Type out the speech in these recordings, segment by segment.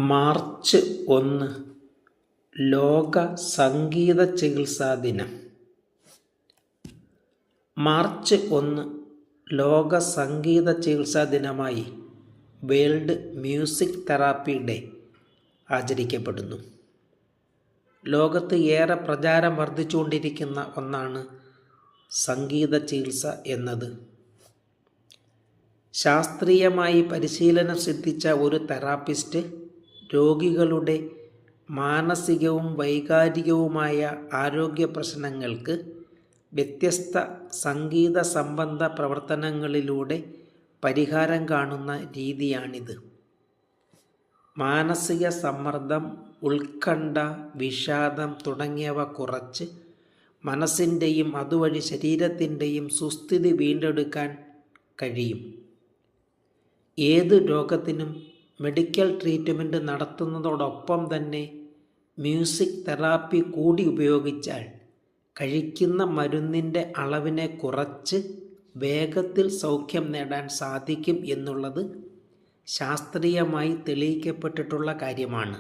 March 1 ലോക സംഗീത ചികിത്സാ ദിനം. മാർച്ച് 1 ലോക സംഗീത ചികിത്സാ ദിനമായി വേൾഡ് മ്യൂസിക് തെറാപ്പി ഡേ ആചരിക്കപ്പെടുന്നു. ലോകത്ത് ഏറെ പ്രചാരം വർദ്ധിച്ചുകൊണ്ടിരിക്കുന്ന ഒന്നാണ് സംഗീത ചികിത്സ എന്നത്. ശാസ്ത്രീയമായി പരിശീലനം സിദ്ധിച്ച ഒരു തെറാപ്പിസ്റ്റ് രോഗികളുടെ മാനസികവും വൈകാരികവുമായ ആരോഗ്യ പ്രശ്നങ്ങൾക്ക് വ്യത്യസ്ത സംഗീത സംബന്ധ പ്രവർത്തനങ്ങളിലൂടെ പരിഹാരം കാണുന്ന രീതിയാണിത്. മാനസിക സമ്മർദ്ദം, ഉത്കണ്ഠ, വിഷാദം തുടങ്ങിയവ കുറച്ച് മനസ്സിൻ്റെയും അതുവഴി ശരീരത്തിൻ്റെയും സുസ്ഥിതി വീണ്ടെടുക്കാൻ കഴിയും. ഏത് രോഗത്തിനും മെഡിക്കൽ ട്രീറ്റ്മെൻറ്റ് നടത്തുന്നതോടൊപ്പം തന്നെ മ്യൂസിക് തെറാപ്പി കൂടി ഉപയോഗിച്ചാൽ കഴിക്കുന്ന മരുന്നിൻ്റെ അളവിനെ കുറച്ച് വേഗത്തിൽ സൗഖ്യം നേടാൻ സാധിക്കും എന്നുള്ളത് ശാസ്ത്രീയമായി തെളിയിക്കപ്പെട്ടിട്ടുള്ള കാര്യമാണ്.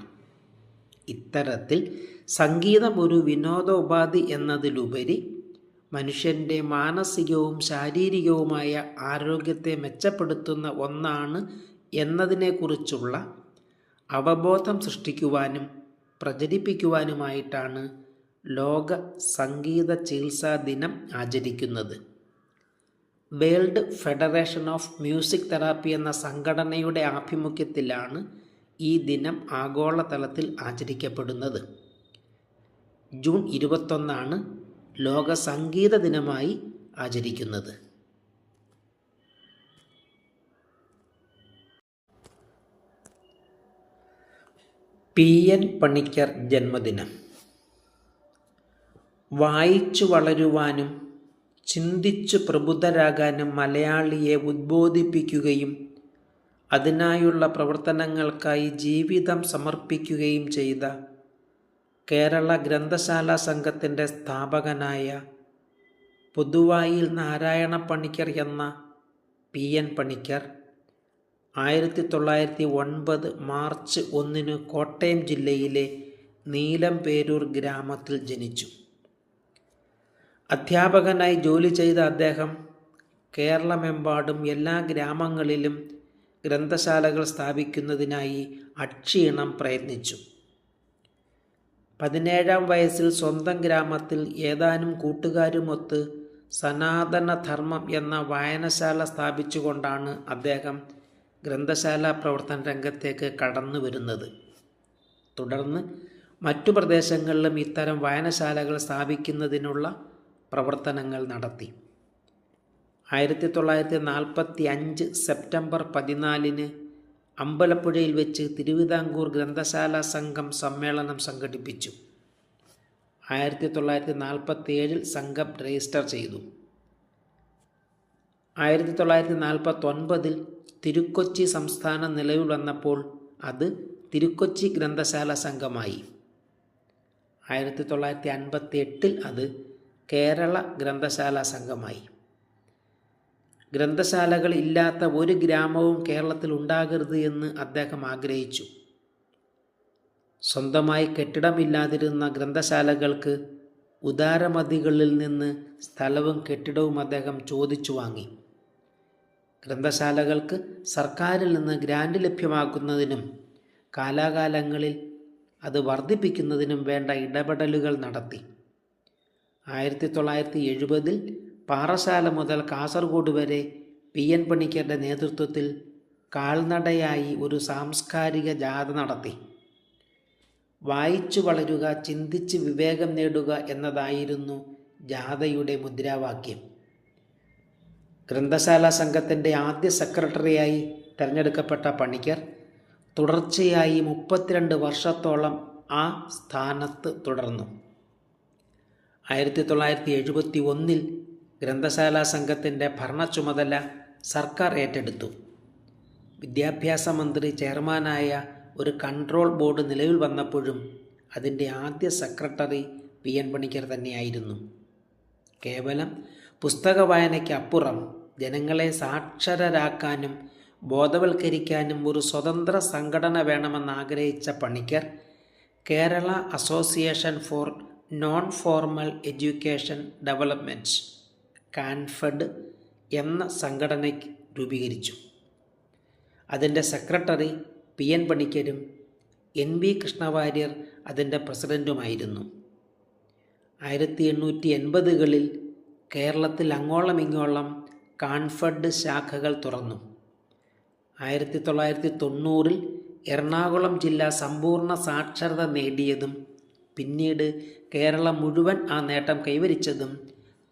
ഇത്തരത്തിൽ സംഗീതം ഒരു വിനോദോപാധി എന്നതിലുപരി മനുഷ്യൻ്റെ മാനസികവും ശാരീരികവുമായ ആരോഗ്യത്തെ മെച്ചപ്പെടുത്തുന്ന ഒന്നാണ് എന്നതിനെക്കുറിച്ചുള്ള അവബോധം സൃഷ്ടിക്കുവാനും പ്രചരിപ്പിക്കുവാനുമായിട്ടാണ് ലോക സംഗീത ചികിത്സാ ദിനം ആചരിക്കുന്നത്. World federation of music therapy എന്ന സംഘടനയുടെ ആഭിമുഖ്യത്തിലാണ് ഈ ദിനം ആഗോളതലത്തിൽ ആചരിക്കപ്പെടുന്നത്. ജൂൺ 21 ലോക സംഗീത ദിനമായി ആചരിക്കുന്നത്. PN പണിക്കർ ജന്മദിനം. വായിച്ചു വളരുവാനും ചിന്തിച്ചു പ്രബുദ്ധരാകാനും മലയാളിയെ ഉദ്ബോധിപ്പിക്കുകയും അതിനായുള്ള പ്രവർത്തനങ്ങൾക്കായി ജീവിതം സമർപ്പിക്കുകയും ചെയ്ത കേരള ഗ്രന്ഥശാല സംഘത്തിൻ്റെ സ്ഥാപകനായ പൊതുവായിൽ നാരായണ പണിക്കർ എന്ന PN പണിക്കർ 1909 മാർച്ച് 1 കോട്ടയം ജില്ലയിലെ നീലംപേരൂർ ഗ്രാമത്തിൽ ജനിച്ചു. അധ്യാപകനായി ജോലി ചെയ്ത അദ്ദേഹം കേരളമെമ്പാടും എല്ലാ ഗ്രാമങ്ങളിലും ഗ്രന്ഥശാലകൾ സ്ഥാപിക്കുന്നതിനായി അക്ഷീണം പ്രയത്നിച്ചു. 17-ാം വയസ്സിൽ സ്വന്തം ഗ്രാമത്തിൽ ഏതാനും കൂട്ടുകാരുമൊത്ത് സനാതനധർമ്മം എന്ന വായനശാല സ്ഥാപിച്ചുകൊണ്ടാണ് അദ്ദേഹം ഗ്രന്ഥശാല പ്രവർത്തന രംഗത്തേക്ക് കടന്നു വരുന്നത്. തുടർന്ന് മറ്റു പ്രദേശങ്ങളിലും ഇത്തരം വായനശാലകൾ സ്ഥാപിക്കുന്നതിനുള്ള പ്രവർത്തനങ്ങൾ നടത്തി. 1945 സെപ്റ്റംബർ 14 അമ്പലപ്പുഴയിൽ വെച്ച് തിരുവിതാംകൂർ ഗ്രന്ഥശാല സംഘം സമ്മേളനം സംഘടിപ്പിച്ചു. 1947 സംഘം രജിസ്റ്റർ ചെയ്തു. 1949 തിരുക്കൊച്ചി സംസ്ഥാനം നിലവിൽ വന്നപ്പോൾ അത് തിരുക്കൊച്ചി ഗ്രന്ഥശാല സംഘമായി. 1958 അത് കേരള ഗ്രന്ഥശാല സംഘമായി. ഗ്രന്ഥശാലകൾ ഇല്ലാത്ത ഒരു ഗ്രാമവും കേരളത്തിൽ ഉണ്ടാകരുത് എന്ന് അദ്ദേഹം ആഗ്രഹിച്ചു. സ്വന്തമായി കെട്ടിടമില്ലാതിരുന്ന ഗ്രന്ഥശാലകൾക്ക് ഉദാരമതികളിൽ നിന്ന് സ്ഥലവും കെട്ടിടവും അദ്ദേഹം ചോദിച്ചു വാങ്ങി. ഗ്രന്ഥശാലകൾക്ക് സർക്കാരിൽ നിന്ന് ഗ്രാന്റ് ലഭ്യമാക്കുന്നതിനും കാലാകാലങ്ങളിൽ അത് വർദ്ധിപ്പിക്കുന്നതിനും വേണ്ട ഇടപെടലുകൾ നടത്തി. 1970 പാറശാല മുതൽ കാസർഗോഡ് വരെ PN പണിക്കരുടെ നേതൃത്വത്തിൽ കാൽനടയായി ഒരു സാംസ്കാരിക ജാഥ നടത്തി. വായിച്ചു വളരുക, ചിന്തിച്ച് വിവേകം നേടുക എന്നതായിരുന്നു ജാഥയുടെ മുദ്രാവാക്യം. ഗ്രന്ഥശാല സംഘത്തിൻ്റെ ആദ്യ സെക്രട്ടറിയായി തിരഞ്ഞെടുക്കപ്പെട്ട പണിക്കർ തുടർച്ചയായി 32 വർഷത്തോളം ആ സ്ഥാനത്ത് തുടർന്നു. 1971 ഗ്രന്ഥശാല സംഘത്തിൻ്റെ ഭരണ ചുമതല സർക്കാർ ഏറ്റെടുത്തു. വിദ്യാഭ്യാസ മന്ത്രി ചെയർമാനായ ഒരു കൺട്രോൾ ബോർഡ് നിലവിൽ വന്നപ്പോഴും അതിൻ്റെ ആദ്യ സെക്രട്ടറി PN പണിക്കർ തന്നെയായിരുന്നു. കേവലം പുസ്തക വായനയ്ക്കപ്പുറം ജനങ്ങളെ സാക്ഷരരാക്കാനും ബോധവൽക്കരിക്കാനും ഒരു സ്വതന്ത്ര സംഘടന വേണമെന്നാഗ്രഹിച്ച Panicker Kerala association for non formal education development Kanfed എന്ന സംഘടന രൂപീകരിച്ചു. അതിൻ്റെ സെക്രട്ടറി PN പണിക്കരും NV കൃഷ്ണവാര്യർ അതിൻ്റെ പ്രസിഡൻറ്റുമായിരുന്നു. 1880കളിൽ കേരളത്തിൽ അങ്ങോളം ഇങ്ങോളം കാൻഫെഡ് ശാഖകൾ തുറന്നു. 1990 എറണാകുളം ജില്ല സമ്പൂർണ്ണ സാക്ഷരത നേടിയതും പിന്നീട് കേരളം മുഴുവൻ ആ നേട്ടം കൈവരിച്ചതും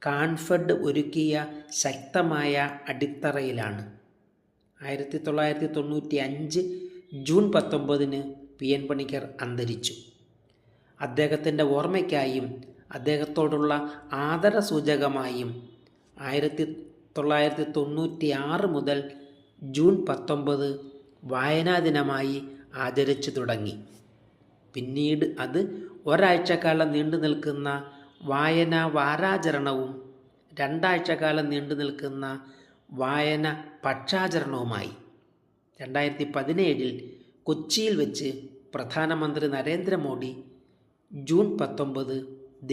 കാൻഫെഡ് ഒരുക്കിയ ശക്തമായ അടിത്തറയിലാണ്. 1995 ജൂൺ 19 PN പണിക്കർ അന്തരിച്ചു. അദ്ദേഹത്തിൻ്റെ ഓർമ്മയ്ക്കായും അദ്ദേഹത്തോടുള്ള ആദരസൂചകമായും 1996 മുതൽ ജൂൺ 19 വായനാ ദിനമായി ആചരിച്ചു തുടങ്ങി. പിന്നീട് അത് ഒരാഴ്ചക്കാലം നീണ്ടു നിൽക്കുന്ന വായനാ വാരാചരണവും 2 ആഴ്ചക്കാലം നീണ്ടു നിൽക്കുന്ന വായന പക്ഷാചരണവുമായി. 2017 കൊച്ചിയിൽ വെച്ച് പ്രധാനമന്ത്രി നരേന്ദ്രമോദി ജൂൺ 19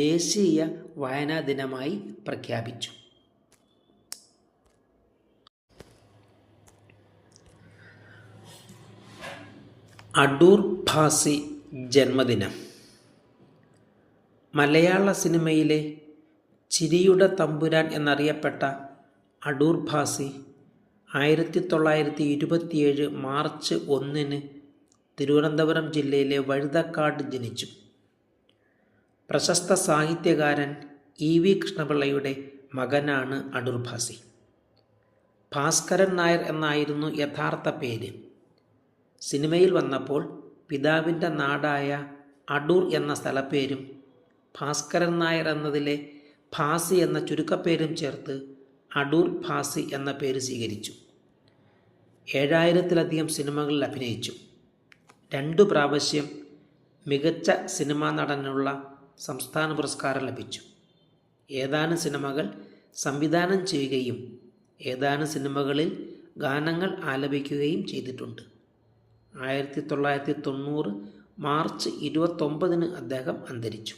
ദേശീയ വായനാ ദിനമായി പ്രഖ്യാപിച്ചു. അടൂർ ഭാസി ജന്മദിനം. മലയാള സിനിമയിലെ ചിരിയുടെ തമ്പുരാൻ എന്നറിയപ്പെട്ട അടൂർ ഭാസി 1927 മാർച്ച് 1 തിരുവനന്തപുരം ജില്ലയിലെ വഴുതക്കാട് ജനിച്ചു. പ്രശസ്ത സാഹിത്യകാരൻ EV കൃഷ്ണപിള്ളയുടെ മകനാണ് അടൂർ ഭാസി. ഭാസ്കരൻ നായർ എന്നായിരുന്നു യഥാർത്ഥ പേര്. സിനിമയിൽ വന്നപ്പോൾ പിതാവിൻ്റെ നാടായ അടൂർ എന്ന സ്ഥലപ്പേരും ഭാസ്കരൻ നായർ എന്നതിലെ ഭാസി എന്ന ചുരുക്കപ്പേരും ചേർത്ത് അടൂർ ഭാസി എന്ന പേര് സ്വീകരിച്ചു. 7000-ലധികം സിനിമകളിൽ അഭിനയിച്ചു. 2 പ്രാവശ്യം മികച്ച സിനിമാ നടനുള്ള സംസ്ഥാന പുരസ്കാരം ലഭിച്ചു. ഏതാനും സിനിമകൾ സംവിധാനം ചെയ്യുകയും ഏതാനും സിനിമകളിൽ ഗാനങ്ങൾ ആലപിക്കുകയും ചെയ്തിട്ടുണ്ട്. 1990 മാർച്ച് 29 അദ്ദേഹം അന്തരിച്ചു.